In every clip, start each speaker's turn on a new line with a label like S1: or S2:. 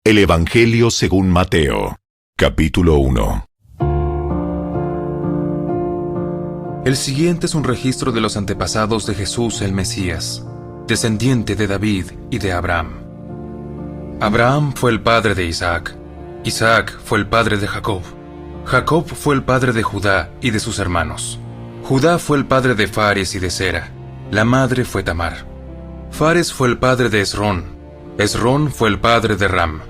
S1: El Evangelio según Mateo, capítulo 1.
S2: El siguiente es un registro de los antepasados de Jesús el Mesías, descendiente de David y de Abraham. Abraham fue el padre de Isaac, Isaac fue el padre de Jacob, Jacob fue el padre de Judá y de sus hermanos. Judá fue el padre de Fares y de Zera, la madre fue Tamar. Fares fue el padre de Esrón, Esrón fue el padre de Ram,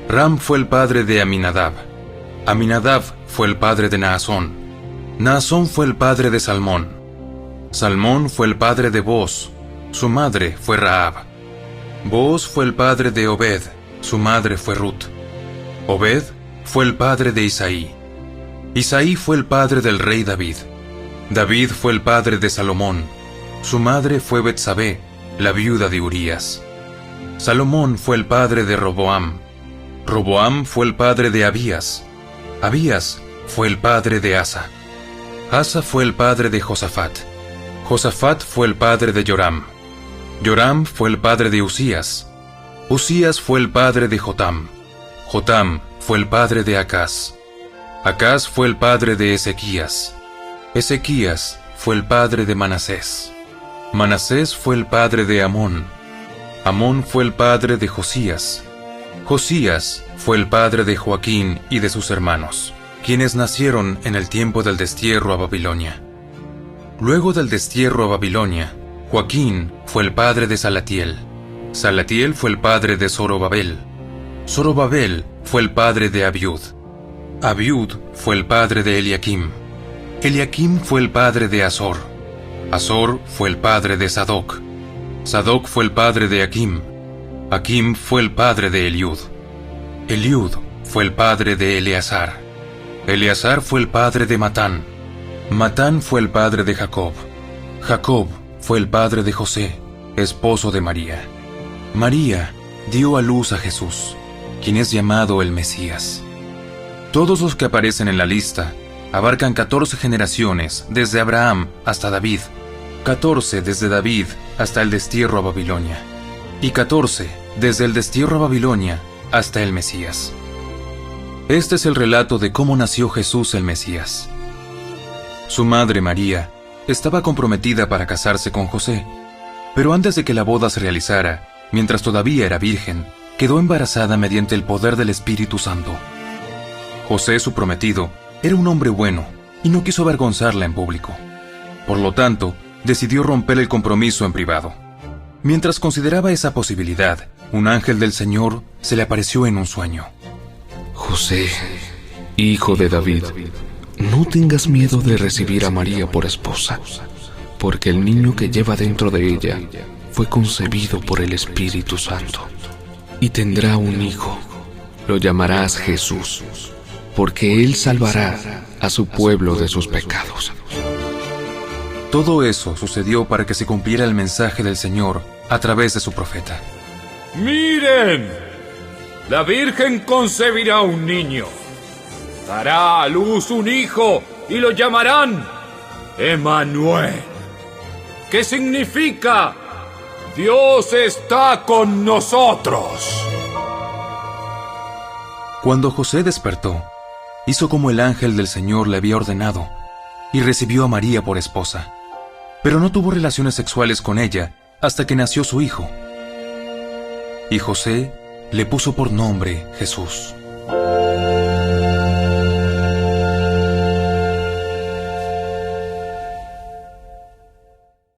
S2: Ram fue el padre de Aminadab, Aminadab fue el padre de Naasón, Naasón fue el padre de Salmón, Salmón fue el padre de Booz, su madre fue Rahab, Booz fue el padre de Obed, su madre fue Ruth, Obed fue el padre de Isaí, Isaí fue el padre del rey David, David fue el padre de Salomón, su madre fue Betsabé, la viuda de Urías. Salomón fue el padre de Roboam, Roboam fue el padre de Abías, Abías fue el padre de Asa, Asa fue el padre de Josafat, Josafat fue el padre de Joram, Joram fue el padre de Usías, Usías fue el padre de Jotam, Jotam fue el padre de Acaz, Acaz fue el padre de Ezequías, Ezequías fue el padre de Manasés, Manasés fue el padre de Amón, Amón fue el padre de Josías, Josías fue el padre de Joaquín y de sus hermanos, quienes nacieron en el tiempo del destierro a Babilonia. Luego del destierro a Babilonia, Joaquín fue el padre de Salatiel, Salatiel fue el padre de Zorobabel, Zorobabel fue el padre de Abiud, Abiud fue el padre de Eliakim, Eliakim fue el padre de Azor, Azor fue el padre de Sadoc, Sadoc fue el padre de Aquim, Aquim fue el padre de Eliud, Eliud fue el padre de Eleazar, Eleazar fue el padre de Matán, Matán fue el padre de Jacob, Jacob fue el padre de José, esposo de María. María dio a luz a Jesús, quien es llamado el Mesías. Todos los que aparecen en la lista abarcan 14 generaciones desde Abraham hasta David, 14 desde David hasta el destierro a Babilonia, y 14 desde el destierro a Babilonia hasta el Mesías. Este es el relato de cómo nació Jesús el Mesías. Su madre María estaba comprometida para casarse con José, pero antes de que la boda se realizara, mientras todavía era virgen, quedó embarazada mediante el poder del Espíritu Santo. José, su prometido, era un hombre bueno y no quiso avergonzarla en público. Por lo tanto, decidió romper el compromiso en privado. Mientras consideraba esa posibilidad, un ángel del Señor se le apareció en un sueño.
S3: José, hijo de David, no tengas miedo de recibir a María por esposa, porque el niño que lleva dentro de ella fue concebido por el Espíritu Santo, y tendrá un hijo. Lo llamarás Jesús, porque él salvará a su pueblo de sus pecados.
S2: Todo eso sucedió para que se cumpliera el mensaje del Señor a través de su profeta.
S4: ¡Miren! La Virgen concebirá un niño, dará a luz un hijo y lo llamarán Emmanuel, que significa Dios está con nosotros.
S2: Cuando José despertó, hizo como el ángel del Señor le había ordenado y recibió a María por esposa, pero no tuvo relaciones sexuales con ella hasta que nació su hijo. Y José le puso por nombre Jesús.